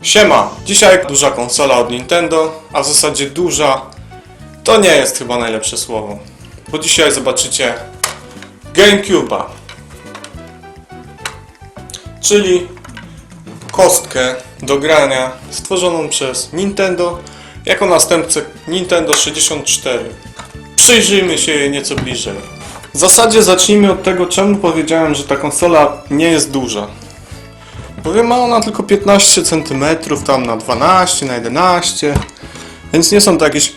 Siema! Dzisiaj duża konsola od Nintendo, a w zasadzie duża to nie jest chyba najlepsze słowo. Bo dzisiaj zobaczycie GameCube'a. Czyli kostkę do grania stworzoną przez Nintendo jako następcę Nintendo 64. Przyjrzyjmy się jej nieco bliżej. W zasadzie zacznijmy od tego, czemu powiedziałem, że ta konsola nie jest duża. Bowiem ma ona tylko 15 cm, tam na 12, na 11, więc nie są to jakieś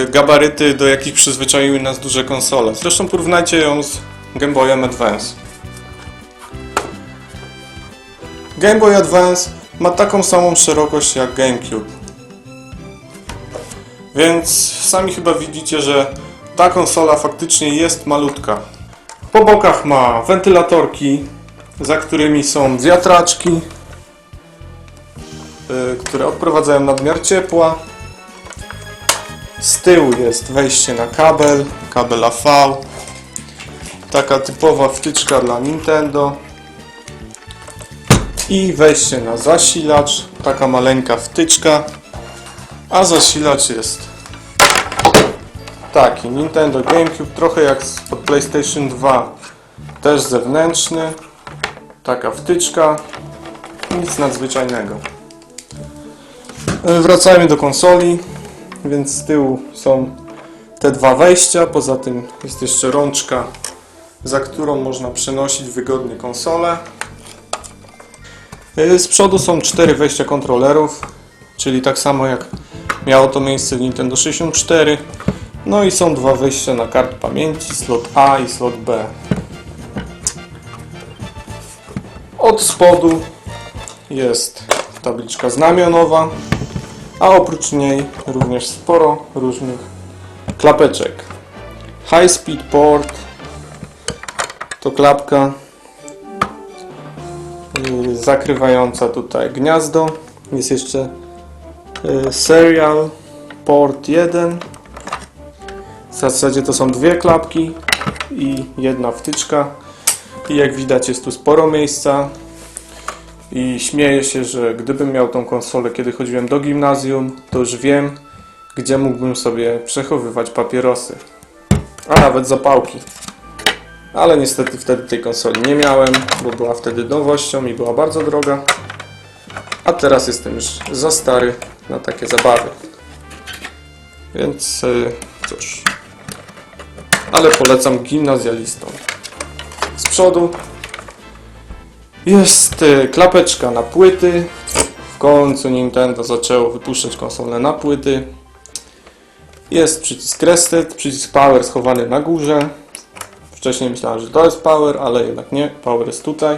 gabaryty, do jakich przyzwyczaiły nas duże konsole. Zresztą porównajcie ją z Game Boyem Advance. Game Boy Advance ma taką samą szerokość jak GameCube. Więc sami chyba widzicie, że ta konsola faktycznie jest malutka. Po bokach ma wentylatorki, za którymi są wiatraczki, które odprowadzają nadmiar ciepła. Z tyłu jest wejście na kabel AV. Taka typowa wtyczka dla Nintendo. I wejście na zasilacz, taka maleńka wtyczka. A zasilacz jest taki, Nintendo GameCube, trochę jak od PlayStation 2, też zewnętrzny. Taka wtyczka, nic nadzwyczajnego. Wracajmy do konsoli, więc z tyłu są te dwa wejścia, poza tym jest jeszcze rączka, za którą można przenosić wygodnie konsolę. Z przodu są 4 wejścia kontrolerów, czyli tak samo jak miało to miejsce w Nintendo 64. No i są 2 wejścia na kartę pamięci, slot A i slot B. Od spodu jest tabliczka znamionowa, a oprócz niej również sporo różnych klapeczek. High Speed Port to klapka zakrywająca tutaj gniazdo. Jest jeszcze Serial Port 1. W zasadzie to są 2 klapki i jedna wtyczka. I jak widać, jest tu sporo miejsca i śmieję się, że gdybym miał tą konsolę, kiedy chodziłem do gimnazjum, to już wiem, gdzie mógłbym sobie przechowywać papierosy, a nawet zapałki. Ale niestety wtedy tej konsoli nie miałem, bo była wtedy nowością i była bardzo droga, a teraz jestem już za stary na takie zabawy. Więc cóż, ale polecam gimnazjalistom. Z przodu jest klapeczka na płyty. W końcu Nintendo zaczęło wypuszczać konsolę na płyty. Jest przycisk Reset, przycisk Power schowany na górze. Wcześniej myślałem, że to jest Power, ale jednak nie. Power jest tutaj.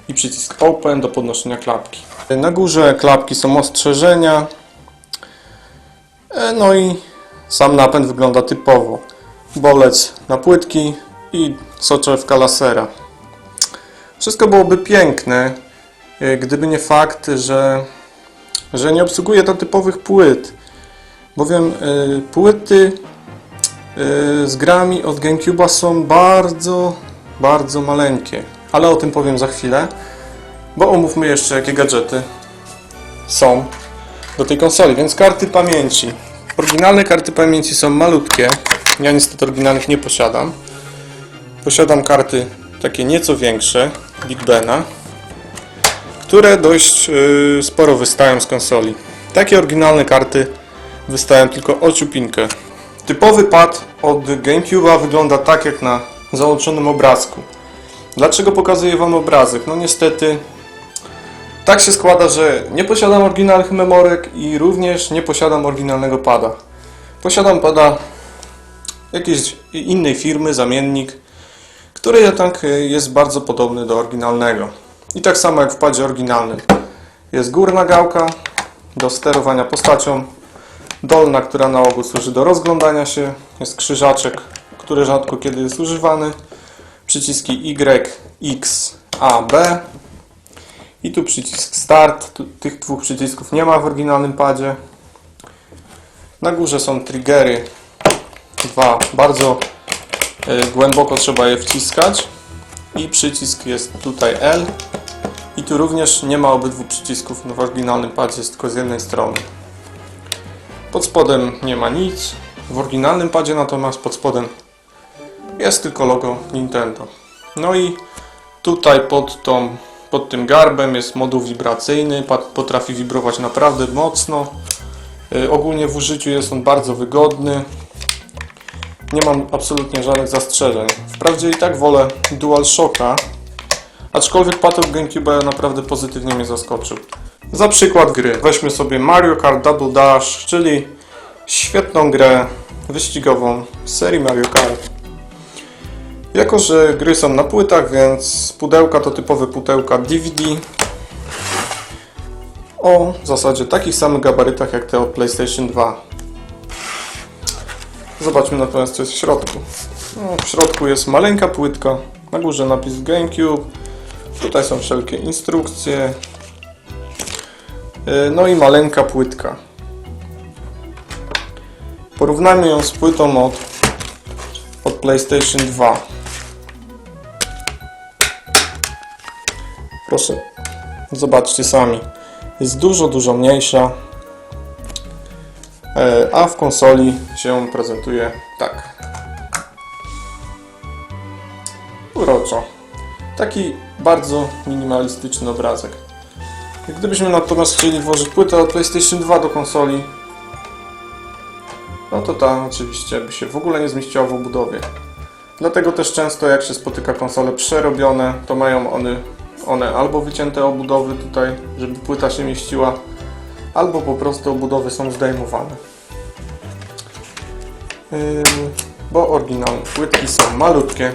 I przycisk Open do podnoszenia klapki. Na górze klapki są ostrzeżenia. No i sam napęd wygląda typowo. Bolec na płytki i soczewka lasera. Wszystko byłoby piękne, gdyby nie fakt, że nie obsługuje to typowych płyt. Bowiem płyty z grami od GameCube'a są bardzo maleńkie. Ale o tym powiem za chwilę, bo omówmy jeszcze, jakie gadżety są do tej konsoli. Więc karty pamięci. Oryginalne karty pamięci są malutkie. Ja niestety oryginalnych nie posiadam. Posiadam karty takie nieco większe, Big Bena, które dość sporo wystają z konsoli. Takie oryginalne karty wystają tylko o ciupinkę. Typowy pad od GameCube'a wygląda tak jak na załączonym obrazku. Dlaczego pokazuję Wam obrazek? No niestety tak się składa, że nie posiadam oryginalnych memorek i również nie posiadam oryginalnego pada. Posiadam pada jakiejś innej firmy, zamiennik, który jednak jest bardzo podobny do oryginalnego. I tak samo jak w padzie oryginalnym. Jest górna gałka do sterowania postacią, dolna, która na ogół służy do rozglądania się, jest krzyżaczek, który rzadko kiedy jest używany, przyciski Y, X, A, B i tu przycisk Start. Tych 2 przycisków nie ma w oryginalnym padzie. Na górze są triggery, 2 bardzo głęboko trzeba je wciskać i przycisk jest tutaj L I tu również nie ma obydwu przycisków, no w oryginalnym padzie jest tylko z jednej strony. Pod spodem nie ma nic, w oryginalnym padzie natomiast pod spodem jest tylko logo Nintendo. No i tutaj pod tym garbem jest moduł wibracyjny, pad potrafi wibrować naprawdę mocno. Ogólnie w użyciu jest on bardzo wygodny. Nie mam absolutnie żadnych zastrzeżeń. Wprawdzie i tak wolę DualShocka, aczkolwiek pad od GameCube'a naprawdę pozytywnie mnie zaskoczył. Za przykład gry weźmy sobie Mario Kart Double Dash, czyli świetną grę wyścigową z serii Mario Kart. Jako że gry są na płytach, więc pudełka to typowe pudełka DVD o w zasadzie takich samych gabarytach jak te od PlayStation 2. Zobaczmy natomiast, co jest w środku. No, w środku jest maleńka płytka, na górze napis GameCube, tutaj są wszelkie instrukcje, no i maleńka płytka. Porównajmy ją z płytą od PlayStation 2. Proszę, zobaczcie sami. Jest dużo mniejsza, a w konsoli się prezentuje tak. Uroczo. Taki bardzo minimalistyczny obrazek. Gdybyśmy natomiast chcieli włożyć płytę od PlayStation 2 do konsoli, no to ta oczywiście by się w ogóle nie zmieściła w obudowie. Dlatego też często jak się spotyka konsole przerobione, to mają one albo wycięte obudowy tutaj, żeby płyta się mieściła, albo po prostu obudowy są zdejmowane. Bo oryginalne płytki są malutkie.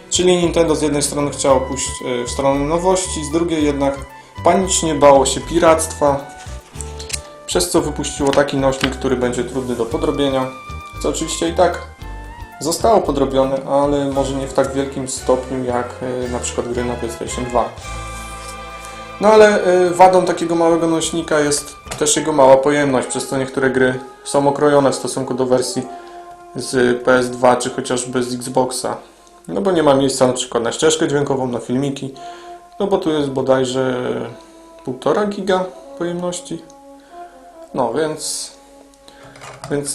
Czyli Nintendo z jednej strony chciało pójść w stronę nowości, z drugiej jednak panicznie bało się piractwa, przez co wypuściło taki nośnik, który będzie trudny do podrobienia, co oczywiście i tak zostało podrobione, ale może nie w tak wielkim stopniu jak na przykład gry na PlayStation 2. No ale wadą takiego małego nośnika jest też jego mała pojemność, przez co niektóre gry są okrojone w stosunku do wersji z PS2 czy chociażby z Xboxa. No bo nie ma miejsca na przykład na ścieżkę dźwiękową, na filmiki, no bo tu jest bodajże 1,5 giga pojemności. No więc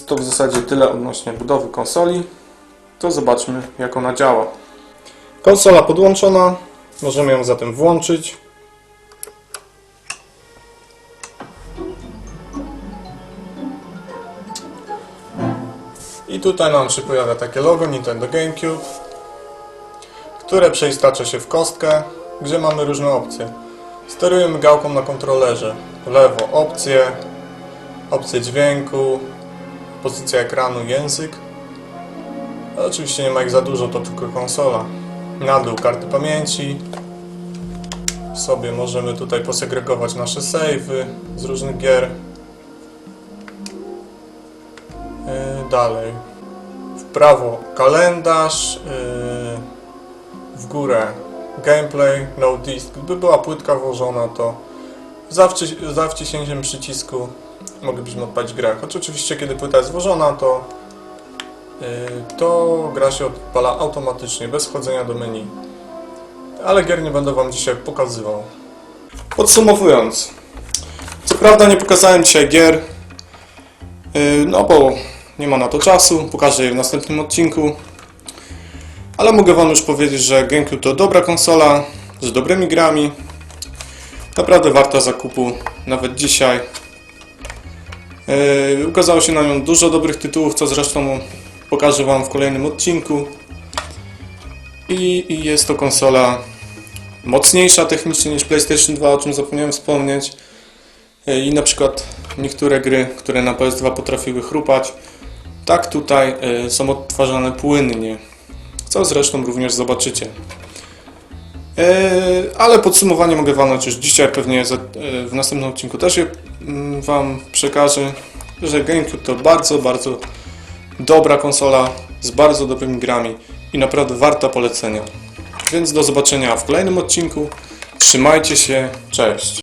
to w zasadzie tyle odnośnie budowy konsoli. To zobaczmy, jak ona działa. Konsola podłączona, możemy ją zatem włączyć. I tutaj nam się pojawia takie logo Nintendo GameCube, które przeistacza się w kostkę, gdzie mamy różne opcje. Sterujemy gałką na kontrolerze. W lewo opcje dźwięku, pozycja ekranu, język. Oczywiście nie ma ich za dużo, to tylko konsola. Na dół karty pamięci. Sobie możemy tutaj posegregować nasze save'y z różnych gier. Dalej. W prawo kalendarz, w górę gameplay, no disk. Gdyby była płytka włożona, to za wciśnięciem przycisku moglibyśmy odpalić grę. Choć oczywiście kiedy płyta jest włożona, to gra się odpala automatycznie, bez wchodzenia do menu. Ale gier nie będę Wam dzisiaj pokazywał. Podsumowując, co prawda nie pokazałem dzisiaj gier, no bo nie ma na to czasu, pokażę je w następnym odcinku. Ale mogę Wam już powiedzieć, że GameCube to dobra konsola z dobrymi grami. Naprawdę warta zakupu, nawet dzisiaj. Ukazało się na nią dużo dobrych tytułów, co zresztą pokażę Wam w kolejnym odcinku. I jest to konsola mocniejsza technicznie niż PlayStation 2, o czym zapomniałem wspomnieć. I na przykład niektóre gry, które na PS2 potrafiły chrupać, tak tutaj są odtwarzane płynnie, co zresztą również zobaczycie. Ale podsumowanie mogę walnąć już dzisiaj, pewnie w następnym odcinku też je Wam przekażę, że GameCube to bardzo dobra konsola z bardzo dobrymi grami i naprawdę warta polecenia. Więc do zobaczenia w kolejnym odcinku. Trzymajcie się, cześć!